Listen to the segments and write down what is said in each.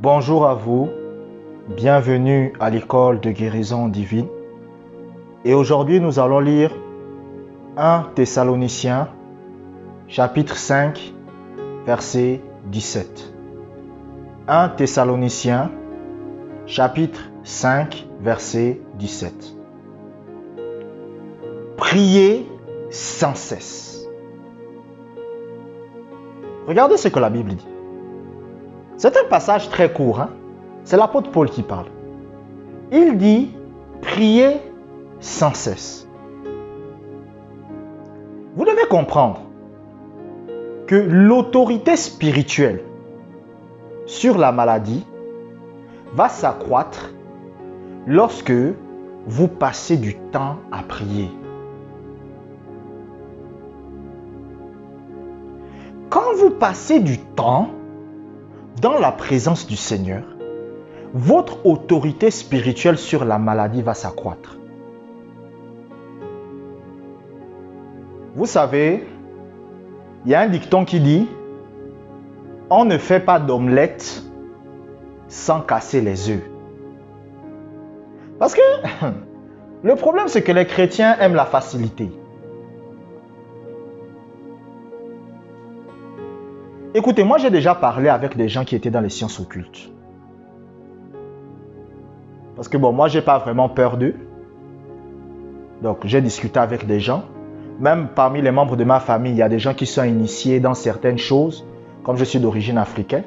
Bonjour à vous, bienvenue à l'école de guérison divine. Et aujourd'hui, nous allons lire 1 Thessaloniciens, chapitre 5, verset 17. 1 Thessaloniciens, chapitre 5, verset 17. Priez sans cesse. Regardez ce que la Bible dit. C'est un passage très court, hein? C'est l'apôtre Paul qui parle. Il dit, priez sans cesse. Vous devez comprendre que l'autorité spirituelle sur la maladie va s'accroître lorsque vous passez du temps à prier. Quand vous passez du temps dans la présence du Seigneur, votre autorité spirituelle sur la maladie va s'accroître. Vous savez, il y a un dicton qui dit « On ne fait pas d'omelette sans casser les œufs ». Parce que le problème, c'est que les chrétiens aiment la facilité. Écoutez, moi j'ai déjà parlé avec des gens qui étaient dans les sciences occultes. Parce que bon, moi j'ai pas vraiment peur d'eux. Donc j'ai discuté avec des gens. Même parmi les membres de ma famille, il y a des gens qui sont initiés dans certaines choses, comme je suis d'origine africaine.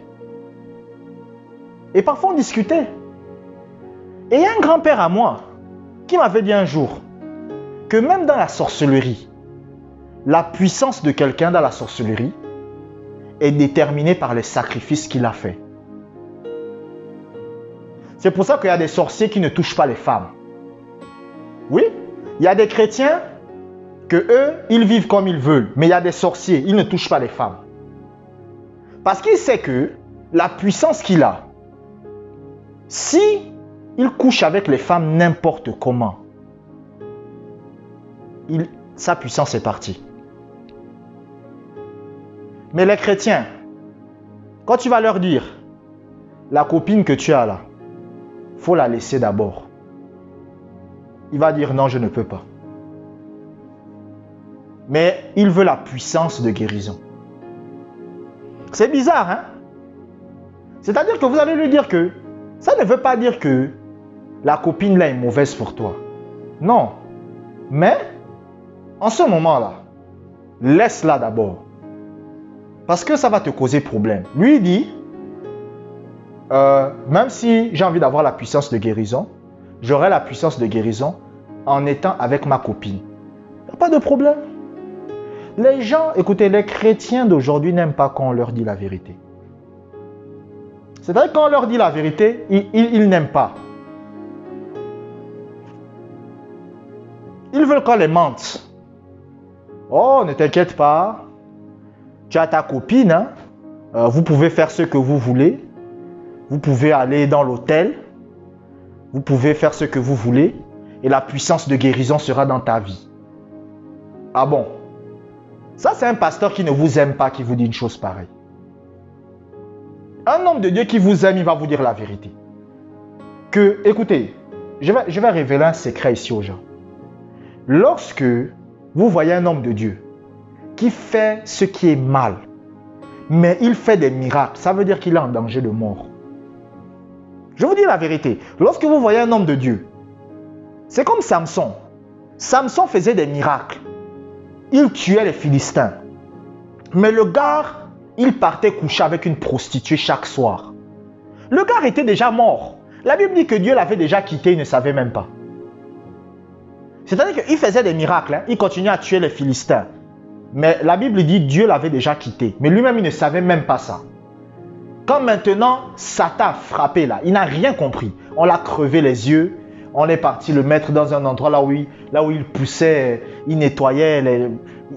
Et parfois on discutait. Et il y a un grand-père à moi qui m'avait dit un jour que même dans la sorcellerie, la puissance de quelqu'un dans la sorcellerie est déterminée par les sacrifices qu'il a faits. C'est pour ça qu'il y a des sorciers qui ne touchent pas les femmes. Oui, il y a des chrétiens que eux, ils vivent comme ils veulent, mais il y a des sorciers, ils ne touchent pas les femmes. Parce qu'il sait que la puissance qu'il a, si il couche avec les femmes n'importe comment, sa puissance est partie. Mais les chrétiens, quand tu vas leur dire, la copine que tu as là, faut la laisser d'abord. Il va dire non, je ne peux pas. Mais il veut la puissance de guérison. C'est bizarre, hein? C'est-à-dire que vous allez lui dire que ça ne veut pas dire que la copine là est mauvaise pour toi. Non. Mais, en ce moment-là, laisse-la d'abord. Parce que ça va te causer problème. Lui, il dit, même si j'ai envie d'avoir la puissance de guérison, j'aurai la puissance de guérison en étant avec ma copine. Il n'y a pas de problème. Les gens, écoutez, les chrétiens d'aujourd'hui n'aiment pas quand on leur dit la vérité. C'est-à-dire quand on leur dit la vérité, ils n'aiment pas. Ils veulent qu'on les mente. Oh, ne t'inquiète pas. Tu as ta copine, hein? Vous pouvez faire ce que vous voulez. Vous pouvez aller dans l'hôtel. Vous pouvez faire ce que vous voulez. Et la puissance de guérison sera dans ta vie. Ah bon? Ça, c'est un pasteur qui ne vous aime pas qui vous dit une chose pareille. Un homme de Dieu qui vous aime, il va vous dire la vérité. Que, écoutez, je vais révéler un secret ici aux gens. Lorsque vous voyez un homme de Dieu qui fait ce qui est mal, mais il fait des miracles, ça veut dire qu'il est en danger de mort. Je vous dis la vérité. Lorsque vous voyez un homme de Dieu, c'est comme Samson. Samson faisait des miracles. Il tuait les Philistins. Mais le gars, il partait coucher avec une prostituée chaque soir. Le gars était déjà mort. La Bible dit que Dieu l'avait déjà quitté, il ne savait même pas. C'est-à-dire qu'il faisait des miracles, hein. Il continuait à tuer les Philistins. Mais la Bible dit que Dieu l'avait déjà quitté. Mais lui-même, il ne savait même pas ça. Quand maintenant, Satan a frappé là, il n'a rien compris. On l'a crevé les yeux. On est parti le mettre dans un endroit là où il poussait, il nettoyait.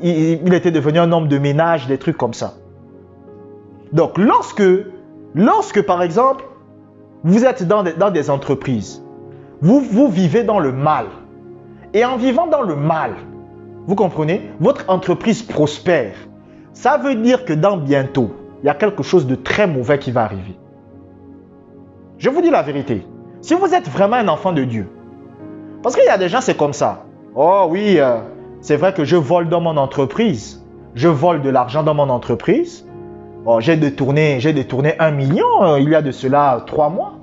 Il était devenu un homme de ménage, des trucs comme ça. Donc, lorsque par exemple, vous êtes dans des entreprises, vous vivez dans le mal. Et en vivant dans le mal, vous comprenez, votre entreprise prospère. Ça veut dire que dans bientôt, il y a quelque chose de très mauvais qui va arriver. Je vous dis la vérité. Si vous êtes vraiment un enfant de Dieu, parce qu'il y a des gens, c'est comme ça. Oh oui, c'est vrai que je vole dans mon entreprise. Je vole de l'argent dans mon entreprise. Oh, j'ai détourné 1 million il y a de cela 3 mois.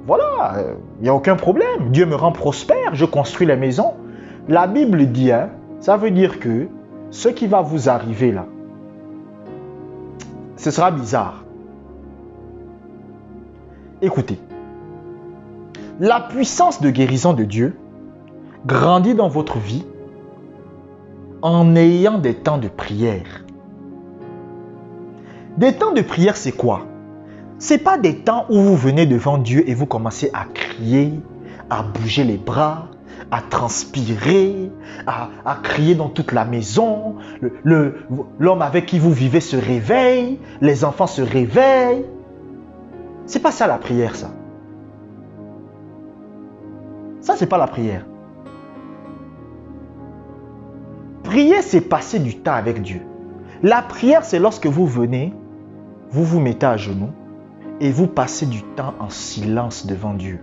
Voilà, il n'y a aucun problème. Dieu me rend prospère, je construis les maisons. La Bible dit, ça veut dire que ce qui va vous arriver là, ce sera bizarre. Écoutez, la puissance de guérison de Dieu grandit dans votre vie en ayant des temps de prière. Des temps de prière, c'est quoi? Ce n'est pas des temps où vous venez devant Dieu et vous commencez à crier, à bouger les bras, à transpirer, à crier dans toute la maison. L'homme avec qui vous vivez se réveille, les enfants se réveillent. C'est pas ça la prière, ça. Ça, c'est pas la prière. Prier, c'est passer du temps avec Dieu. La prière, c'est lorsque vous venez, vous vous mettez à genoux et vous passez du temps en silence devant Dieu.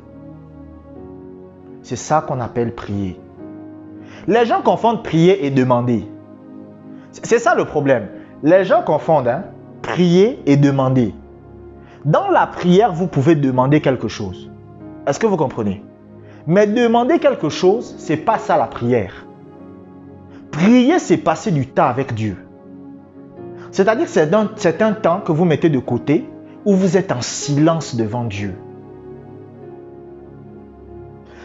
C'est ça qu'on appelle prier. Les gens confondent prier et demander. C'est ça le problème. Les gens confondent prier et demander. Dans la prière, vous pouvez demander quelque chose. Est-ce que vous comprenez? Mais demander quelque chose, c'est pas ça la prière. Prier, c'est passer du temps avec Dieu. C'est-à-dire que c'est un temps que vous mettez de côté où vous êtes en silence devant Dieu.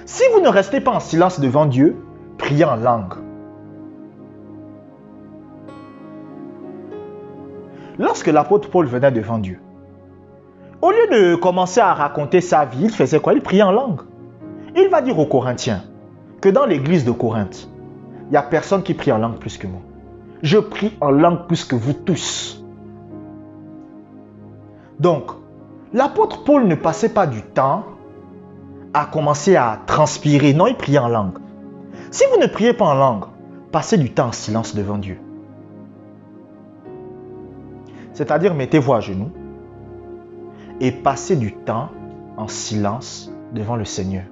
Si vous ne restez pas en silence devant Dieu, priez en langue. Lorsque l'apôtre Paul venait devant Dieu, au lieu de commencer à raconter sa vie, il faisait quoi? Il priait en langue. Il va dire aux Corinthiens que dans l'église de Corinthe, il n'y a personne qui prie en langue plus que moi. Je prie en langue plus que vous tous. Donc, l'apôtre Paul ne passait pas du temps à commencer à transpirer. Non, il priait en langue. Si vous ne priez pas en langue, passez du temps en silence devant Dieu. C'est-à-dire, mettez-vous à genoux et passez du temps en silence devant le Seigneur.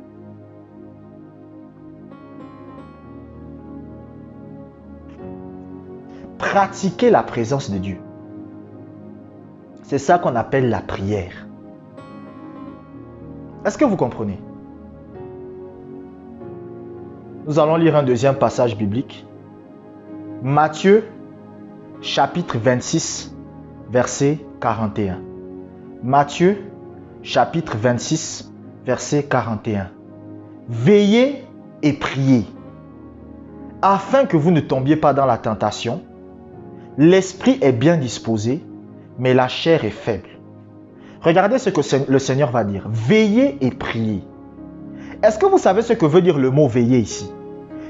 Pratiquez la présence de Dieu. C'est ça qu'on appelle la prière. Est-ce que vous comprenez? Nous allons lire un deuxième passage biblique. Matthieu, chapitre 26, verset 41. Matthieu, chapitre 26, verset 41. Veillez et priez, afin que vous ne tombiez pas dans la tentation. L'esprit est bien disposé, mais la chair est faible. Regardez ce que le Seigneur va dire. Veillez et priez. Est-ce que vous savez ce que veut dire le mot veiller ici?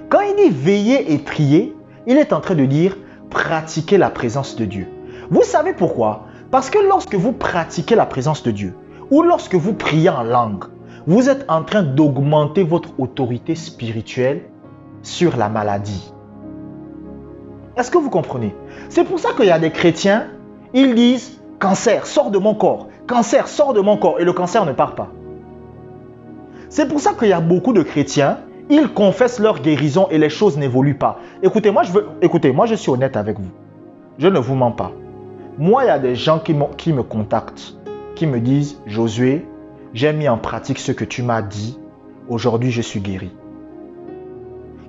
Quand il dit veiller et prier, il est en train de dire pratiquer la présence de Dieu. Vous savez pourquoi? Parce que lorsque vous pratiquez la présence de Dieu, ou lorsque vous priez en langue, vous êtes en train d'augmenter votre autorité spirituelle sur la maladie. Est-ce que vous comprenez? C'est pour ça qu'il y a des chrétiens, ils disent « Cancer, sors de mon corps. Cancer, sors de mon corps. » Et le cancer ne part pas. C'est pour ça qu'il y a beaucoup de chrétiens, ils confessent leur guérison et les choses n'évoluent pas. Écoutez, moi je suis honnête avec vous. Je ne vous mens pas. Moi, il y a des gens qui me contactent, qui me disent « Josué, j'ai mis en pratique ce que tu m'as dit. Aujourd'hui, je suis guéri. »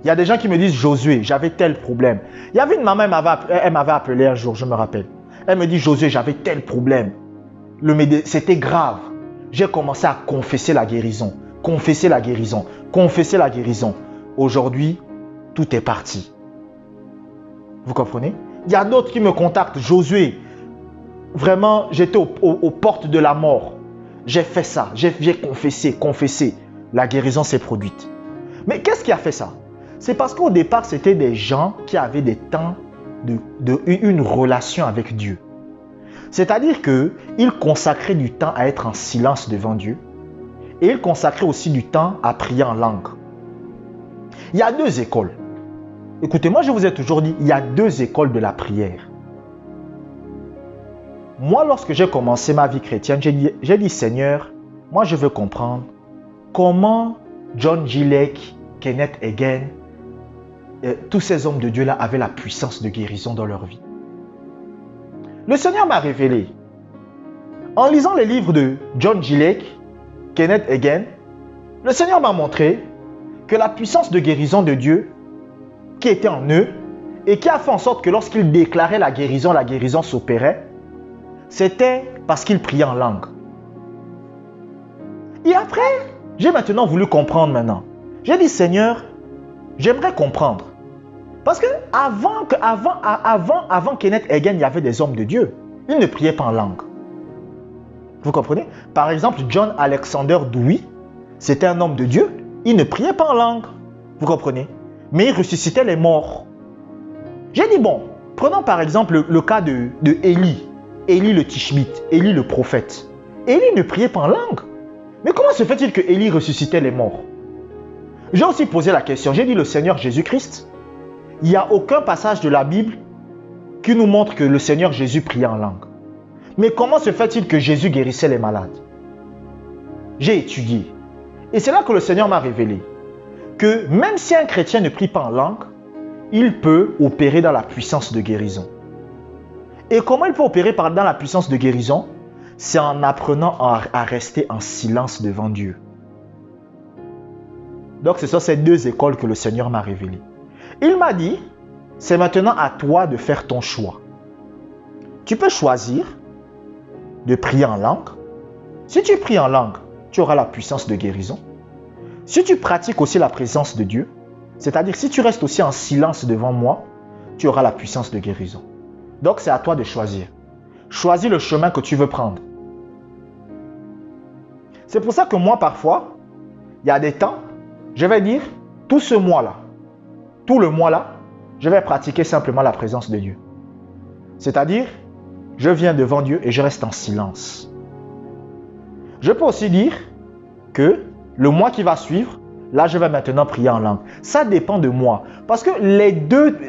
Il y a des gens qui me disent « Josué, j'avais tel problème. » Il y avait une maman, elle m'avait appelé un jour, je me rappelle. Elle me dit « Josué, j'avais tel problème. C'était grave. » J'ai commencé à confesser la guérison. Confesser la guérison. Confesser la guérison. Aujourd'hui, tout est parti. Vous comprenez? Il y a d'autres qui me contactent. « Josué, vraiment, j'étais aux portes de la mort. J'ai fait ça. J'ai confessé. La guérison s'est produite. » Mais qu'est-ce qui a fait ça? C'est parce qu'au départ, c'était des gens qui avaient des temps une relation avec Dieu. C'est-à-dire qu'ils consacraient du temps à être en silence devant Dieu et ils consacraient aussi du temps à prier en langue. Il y a deux écoles. Écoutez, moi je vous ai toujours dit, il y a deux écoles de la prière. Moi, lorsque j'ai commencé ma vie chrétienne, j'ai dit, Seigneur, moi je veux comprendre comment John G. Lake, Kenneth Hagin, tous ces hommes de Dieu là avaient la puissance de guérison dans leur vie. Le Seigneur m'a révélé, en lisant les livres de John G. Lake, Kenneth Hagin, le Seigneur m'a montré que la puissance de guérison de Dieu qui était en eux et qui a fait en sorte que lorsqu'ils déclaraient la guérison s'opérait, c'était parce qu'ils priaient en langue. Et après, j'ai maintenant voulu comprendre maintenant. J'ai dit, Seigneur, j'aimerais comprendre. Parce que avant Kenneth Hagin, il y avait des hommes de Dieu. Ils ne priaient pas en langue. Vous comprenez? Par exemple, John Alexander Dowie, c'était un homme de Dieu. Il ne priait pas en langue. Vous comprenez? Mais il ressuscitait les morts. J'ai dit, bon, prenons par exemple le cas de Élie. Élie le Tishbite, Élie le prophète. Élie ne priait pas en langue. Mais comment se fait-il que Élie ressuscitait les morts? J'ai aussi posé la question. J'ai dit, le Seigneur Jésus-Christ, il n'y a aucun passage de la Bible qui nous montre que le Seigneur Jésus priait en langue. Mais comment se fait-il que Jésus guérissait les malades? J'ai étudié. Et c'est là que le Seigneur m'a révélé que même si un chrétien ne prie pas en langue, il peut opérer dans la puissance de guérison. Et comment il peut opérer dans la puissance de guérison? C'est en apprenant à rester en silence devant Dieu. Donc ce sont ces deux écoles que le Seigneur m'a révélées. Il m'a dit, c'est maintenant à toi de faire ton choix. Tu peux choisir de prier en langue. Si tu pries en langue, tu auras la puissance de guérison. Si tu pratiques aussi la présence de Dieu, c'est-à-dire si tu restes aussi en silence devant moi, tu auras la puissance de guérison. Donc c'est à toi de choisir. Choisis le chemin que tu veux prendre. C'est pour ça que moi parfois, il y a des temps, je vais dire, tout ce mois-là, tout le mois-là, je vais pratiquer simplement la présence de Dieu. C'est-à-dire, je viens devant Dieu et je reste en silence. Je peux aussi dire que le mois qui va suivre, là je vais maintenant prier en langue. Ça dépend de moi. Parce que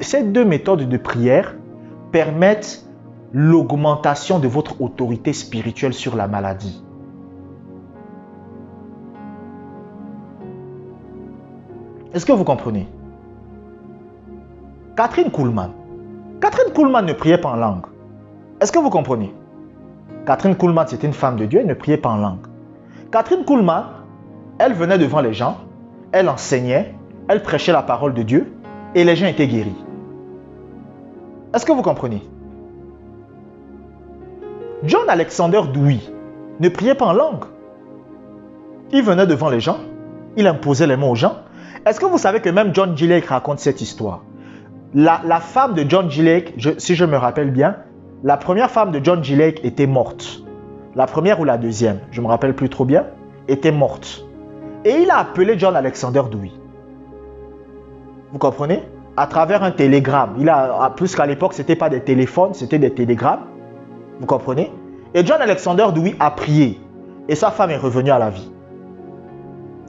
ces deux méthodes de prière permettent l'augmentation de votre autorité spirituelle sur la maladie. Est-ce que vous comprenez? Catherine Kuhlman ne priait pas en langue. Est-ce que vous comprenez? Catherine Kuhlman, c'était une femme de Dieu, elle ne priait pas en langue. Catherine Kuhlman, elle venait devant les gens, elle enseignait, elle prêchait la parole de Dieu et les gens étaient guéris. Est-ce que vous comprenez? John Alexander Dowie ne priait pas en langue. Il venait devant les gens, il imposait les mains aux gens. Est-ce que vous savez que même John G. Lake raconte cette histoire? La femme de John G. Lake, si je me rappelle bien, la première femme de John G. Lake était morte. La première ou la deuxième, je ne me rappelle plus trop bien, était morte. Et il a appelé John Alexander Dowie. Vous comprenez? À travers un télégramme. Plus qu'à l'époque, ce n'était pas des téléphones, c'était des télégrammes. Vous comprenez? Et John Alexander Dowie a prié. Et sa femme est revenue à la vie.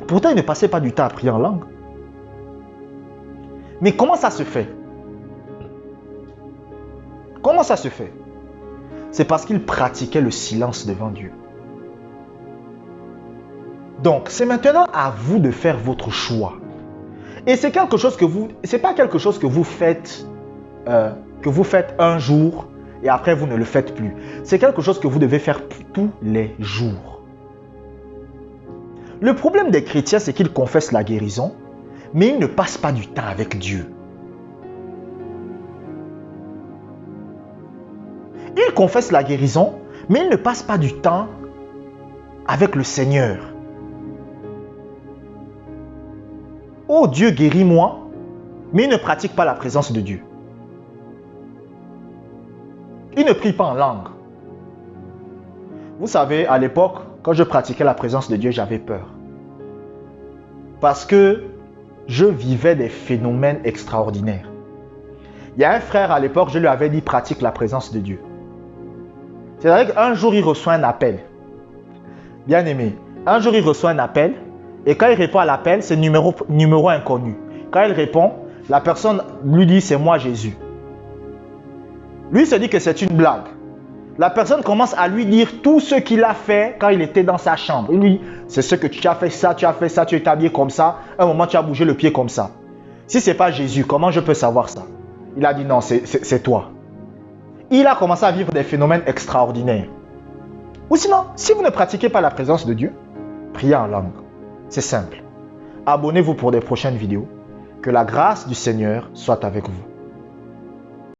Pourtant, il ne passait pas du temps à prier en langue. Mais comment ça se fait? Comment ça se fait? C'est parce qu'il pratiquait le silence devant Dieu. Donc, c'est maintenant à vous de faire votre choix. Et c'est quelque chose c'est pas quelque chose que vous faites un jour et après vous ne le faites plus. C'est quelque chose que vous devez faire tous les jours. Le problème des chrétiens, c'est qu'ils confessent la guérison, mais ils ne passent pas du temps avec Dieu. Ils confessent la guérison, mais ils ne passent pas du temps avec le Seigneur. Oh Dieu, guéris-moi, mais ils ne pratiquent pas la présence de Dieu. Ils ne prient pas en langue. Vous savez, à l'époque, quand je pratiquais la présence de Dieu, j'avais peur. Parce que je vivais des phénomènes extraordinaires. Il y a un frère à l'époque, je lui avais dit, pratique la présence de Dieu. C'est-à-dire qu'un jour, il reçoit un appel. Bien aimé, un jour, il reçoit un appel et quand il répond à l'appel, c'est numéro inconnu. Quand il répond, la personne lui dit, c'est moi Jésus. Lui se dit que c'est une blague. La personne commence à lui dire tout ce qu'il a fait quand il était dans sa chambre. Il lui dit, c'est ce que tu as fait ça, tu as fait ça, tu es habillé comme ça. Un moment, tu as bougé le pied comme ça. Si ce n'est pas Jésus, comment je peux savoir ça? Il a dit non, c'est toi. Il a commencé à vivre des phénomènes extraordinaires. Ou sinon, si vous ne pratiquez pas la présence de Dieu, priez en langue. C'est simple. Abonnez-vous pour des prochaines vidéos. Que la grâce du Seigneur soit avec vous.